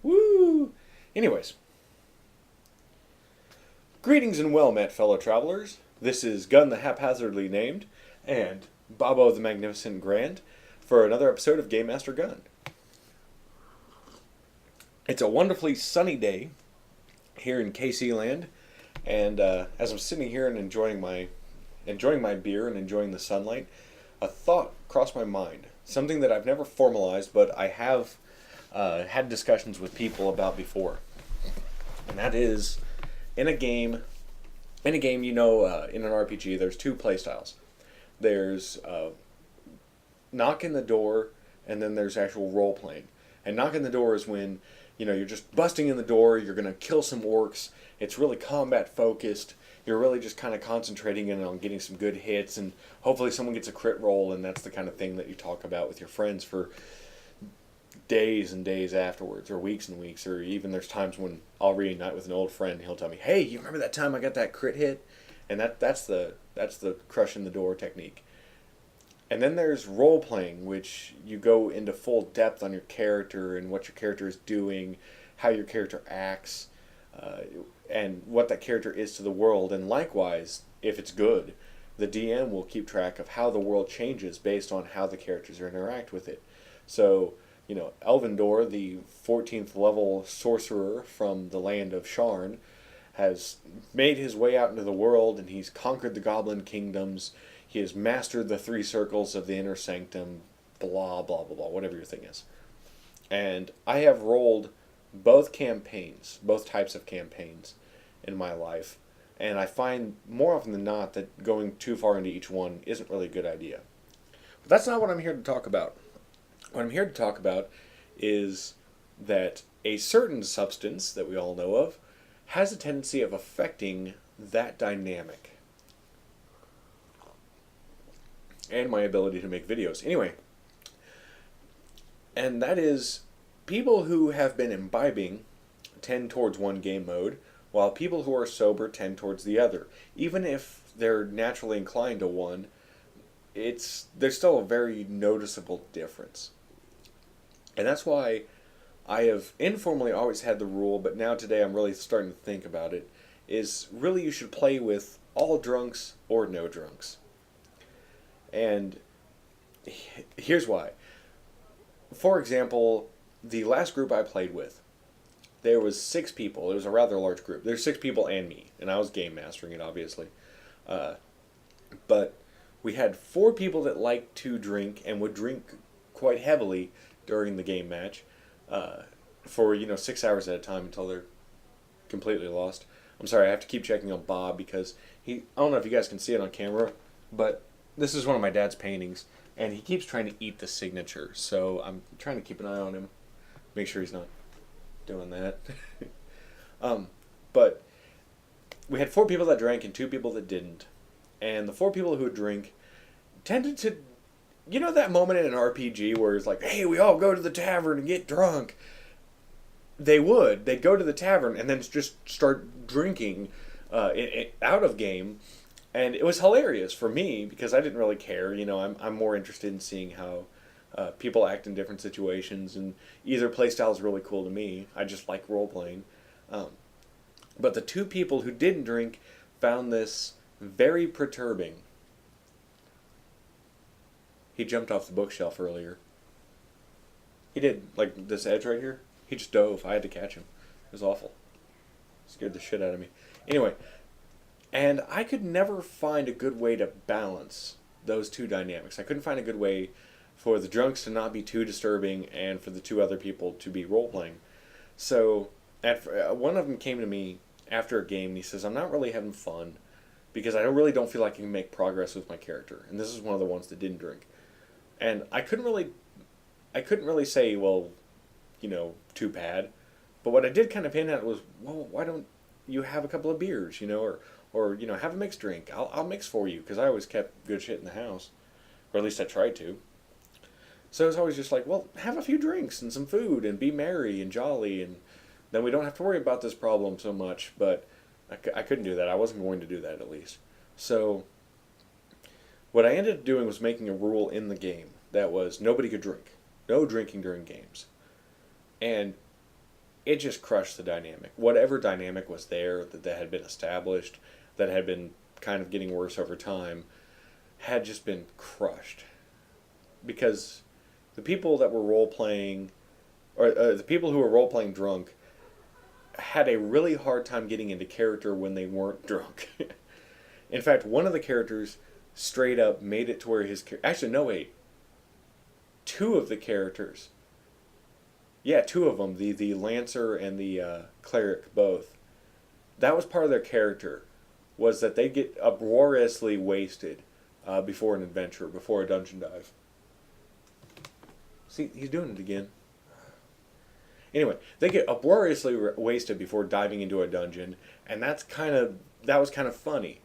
Woo! Anyways, greetings and well met, fellow travelers. This is Gun the Haphazardly Named and Bobo the Magnificent Grand for another episode of Game Master Gun. It's a wonderfully sunny day here in KC land, and as I'm sitting here and enjoying my beer and enjoying the sunlight, a thought crossed my mind. Something that I've never formalized, but I have had discussions with people about before, and that is in a game. In an RPG, there's two play styles. There's knock in the door, and then there's actual role playing. And knock in the door is when you're just busting in the door. You're gonna kill some orcs. It's really combat focused. You're really just kind of concentrating in on getting some good hits, and hopefully someone gets a crit roll, and that's the kind of thing that you talk about with your friends for days and days afterwards, or weeks and weeks, or even there's times when I'll reunite with an old friend and he'll tell me, "Hey, you remember that time I got that crit hit?" And that's the crush in the door technique. And then there's role playing, which you go into full depth on your character and what your character is doing, how your character acts, and what that character is to the world. And likewise, if it's good, the DM will keep track of how the world changes based on how the characters interact with it. So, Elvendor, the 14th level sorcerer from the land of Sharn, has made his way out into the world, and he's conquered the goblin kingdoms. He has mastered the three circles of the inner sanctum, blah, blah, blah, blah, whatever your thing is. And I have rolled both types of campaigns in my life, and I find more often than not that going too far into each one isn't really a good idea. But that's not what I'm here to talk about. What I'm here to talk about is that a certain substance that we all know of has a tendency of affecting that dynamic and my ability to make videos. Anyway, and that is people who have been imbibing tend towards one game mode, while people who are sober tend towards the other. Even if they're naturally inclined to one, there's still a very noticeable difference. And that's why I have informally always had the rule, but now today I'm really starting to think about it, is really you should play with all drunks or no drunks. And here's why. For example, the last group I played with, there was 6 people. It was a rather large group. There's 6 people and me, and I was game mastering it, obviously. But we had 4 people that liked to drink and would drink quite heavily during the game match for 6 hours at a time until they're completely lost. I'm sorry, I have to keep checking on Bob because I don't know if you guys can see it on camera, but this is one of my dad's paintings, and he keeps trying to eat the signature, so I'm trying to keep an eye on him, make sure he's not doing that. But we had 4 people that drank and 2 people that didn't, and the 4 people who would drink tended to, that moment in an RPG where it's like, hey, we all go to the tavern and get drunk. They'd go to the tavern and then just start drinking out of game. And it was hilarious for me because I didn't really care. I'm more interested in seeing how people act in different situations, and either playstyle is really cool to me. I just like role playing. But the 2 people who didn't drink found this very perturbing. He jumped off the bookshelf earlier. He did, like this edge right here. He just dove. I had to catch him. It was awful. Scared the shit out of me. Anyway, and I could never find a good way to balance those 2 dynamics. I couldn't find a good way for the drunks to not be too disturbing and for the 2 other people to be role-playing. So one of them came to me after a game and he says, I'm not really having fun because I really don't feel like I can make progress with my character. And this is one of the ones that didn't drink. And I couldn't really say, well, too bad. But what I did kind of hint at was, well, why don't you have a couple of beers, or have a mixed drink. I'll mix for you because I always kept good shit in the house, or at least I tried to. So it was always just like, well, have a few drinks and some food and be merry and jolly, and then we don't have to worry about this problem so much. But I couldn't do that. I wasn't going to do that, at least. So what I ended up doing was making a rule in the game that was nobody could drink. No drinking during games. And it just crushed the dynamic. Whatever dynamic was there that had been established, that had been kind of getting worse over time, had just been crushed. Because the people that were role playing, or the people who were role playing drunk, had a really hard time getting into character when they weren't drunk. In fact, one of the characters straight up made it to where actually, no, wait. Two of the characters. Yeah, two of them, the Lancer and the Cleric, both. That was part of their character, was that they get uproariously wasted before an adventure, before a dungeon dive. See, he's doing it again. Anyway, they get uproariously wasted before diving into a dungeon, and that was kind of funny.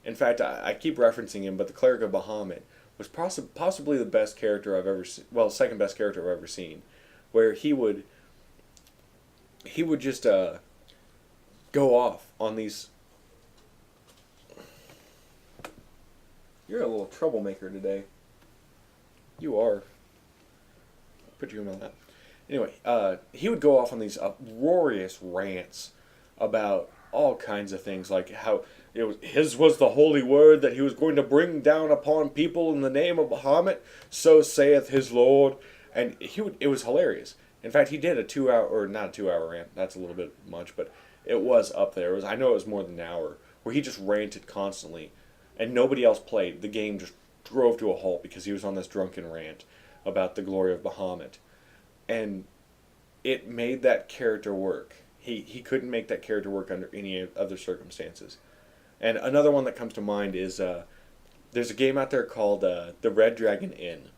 In fact, I keep referencing him, but the Cleric of Bahamut was possibly the best character I've ever seen. Well, second best character I've ever seen, where he would just go off on these. You're a little troublemaker today. You are. I'll put you in on that. Anyway, he would go off on these uproarious rants about all kinds of things, like how his was the holy word that he was going to bring down upon people in the name of Bahamut, so saith his Lord. And it was hilarious. In fact, he did a 2 hour, or not a 2 hour rant, that's a little bit much, but it was up there. I know it was more than an hour, where he just ranted constantly, and nobody else played. The game just drove to a halt because he was on this drunken rant about the glory of Bahamut. And it made that character work. He couldn't make that character work under any other circumstances. And another one that comes to mind is there's a game out there called The Red Dragon Inn,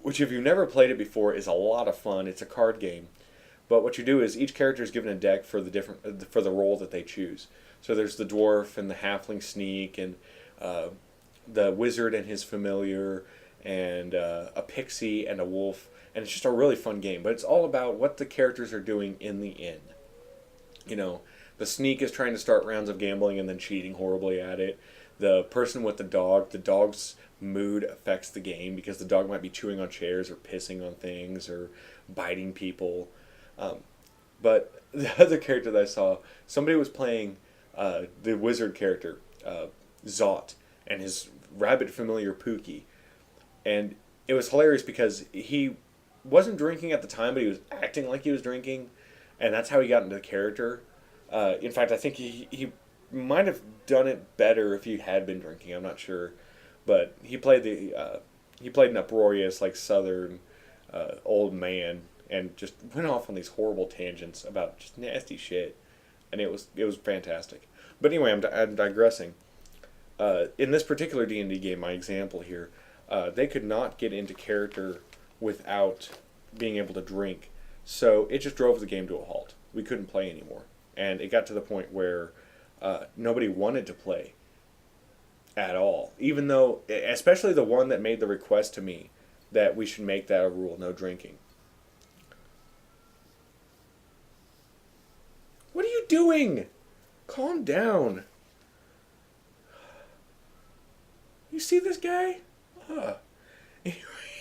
which if you've never played it before is a lot of fun. It's a card game. But what you do is each character is given a deck for the role that they choose. So there's the dwarf and the halfling sneak and the wizard and his familiar and a pixie and a wolf. And it's just a really fun game. But it's all about what the characters are doing in the inn. You know, the sneak is trying to start rounds of gambling and then cheating horribly at it. The person with the dog's mood affects the game because the dog might be chewing on chairs or pissing on things or biting people. But the other character that I saw, somebody was playing the wizard character, Zot, and his rabbit familiar Pookie. And it was hilarious because he wasn't drinking at the time, but he was acting like he was drinking, and that's how he got into the character. In fact, I think he might have done it better if he had been drinking. I'm not sure, but he played an uproarious, like, southern old man, and just went off on these horrible tangents about just nasty shit, and it was fantastic. But anyway, I'm digressing. In this particular D&D game, my example here, they could not get into character without being able to drink, so it just drove the game to a halt. We couldn't play anymore, and it got to the point where nobody wanted to play at all, even though, especially the one that made the request to me that we should make that a rule, no drinking. What are you doing? Calm down. You see this guy?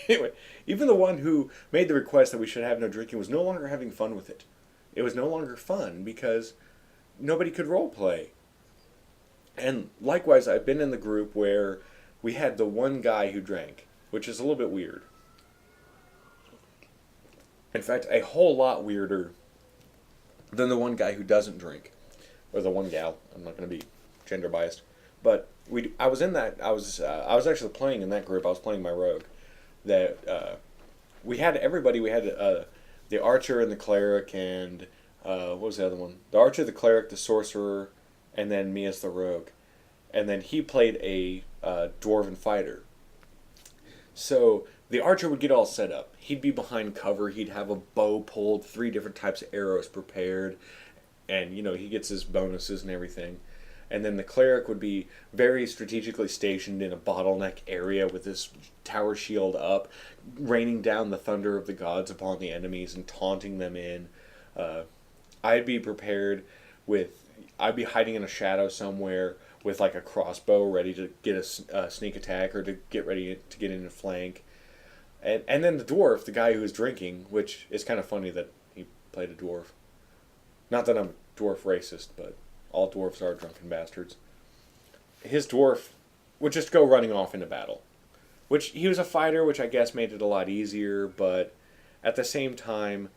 Anyway, even the one who made the request that we should have no drinking was no longer having fun with it. It was no longer fun because nobody could role play. And likewise, I've been in the group where we had the one guy who drank, which is a little bit weird. In fact, a whole lot weirder than the one guy who doesn't drink, or the one gal. I'm not going to be gender biased, but I was actually playing in that group. I was playing my rogue. That we had everybody. We had the archer and the cleric and what was the other one? The archer, the cleric, the sorcerer, and then me as the rogue. And then he played a dwarven fighter. So the archer would get all set up. He'd be behind cover. He'd have a bow pulled, 3 different types of arrows prepared, and he gets his bonuses and everything. And then the cleric would be very strategically stationed in a bottleneck area with his tower shield up, raining down the thunder of the gods upon the enemies and taunting them in. I'd be prepared I'd be hiding in a shadow somewhere with like a crossbow ready to get a sneak attack or to get ready to get in a flank. And then the dwarf, the guy who was drinking, which is kind of funny that he played a dwarf. Not that I'm dwarf racist, but all dwarves are drunken bastards. His dwarf would just go running off into battle. Which, he was a fighter, which I guess made it a lot easier, but at the same time,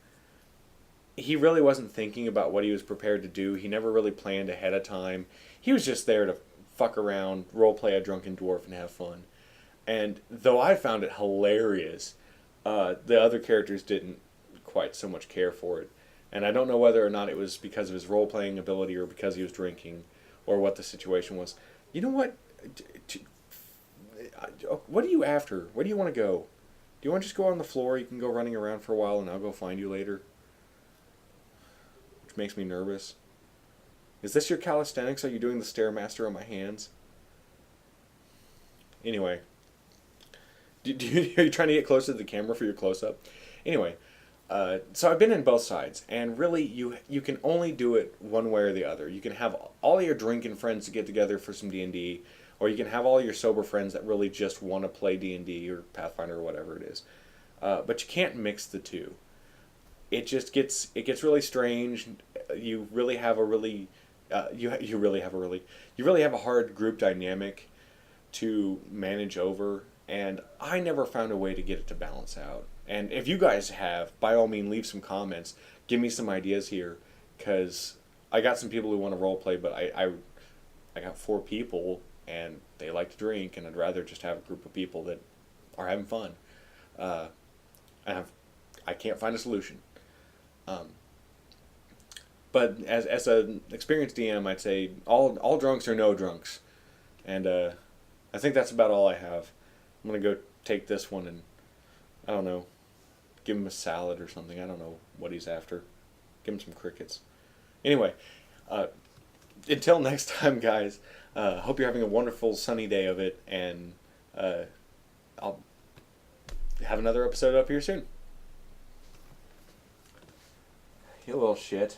he really wasn't thinking about what he was prepared to do. He never really planned ahead of time. He was just there to fuck around, roleplay a drunken dwarf, and have fun. And though I found it hilarious, the other characters didn't quite so much care for it. And I don't know whether or not it was because of his role-playing ability or because he was drinking or what the situation was. You know what? What are you after? Where do you want to go? Do you want to just go on the floor? You can go running around for a while and I'll go find you later. Which makes me nervous. Is this your calisthenics? Are you doing the Stairmaster on my hands? Anyway. Are you trying to get closer to the camera for your close-up? Anyway. So I've been in both sides, and really you can only do it one way or the other. You can have all your drinking friends to get together for some D&D, or you can have all your sober friends that really just want to play D&D or Pathfinder or whatever it is. But you can't mix the two. It gets really strange. You really have a really you really have a hard group dynamic to manage over, and I never found a way to get it to balance out. And if you guys have, by all means, leave some comments. Give me some ideas here, because I got some people who want to roleplay, but I got 4 people, and they like to drink, and I'd rather just have a group of people that are having fun. I can't find a solution. But as an experienced DM, I'd say all drunks are no drunks. And I think that's about all I have. I'm going to go take this one and, I don't know, give him a salad or something. I don't know what he's after. Give him some crickets. Anyway, until next time, guys, hope you're having a wonderful sunny day of it, and I'll have another episode up here soon. You little shit.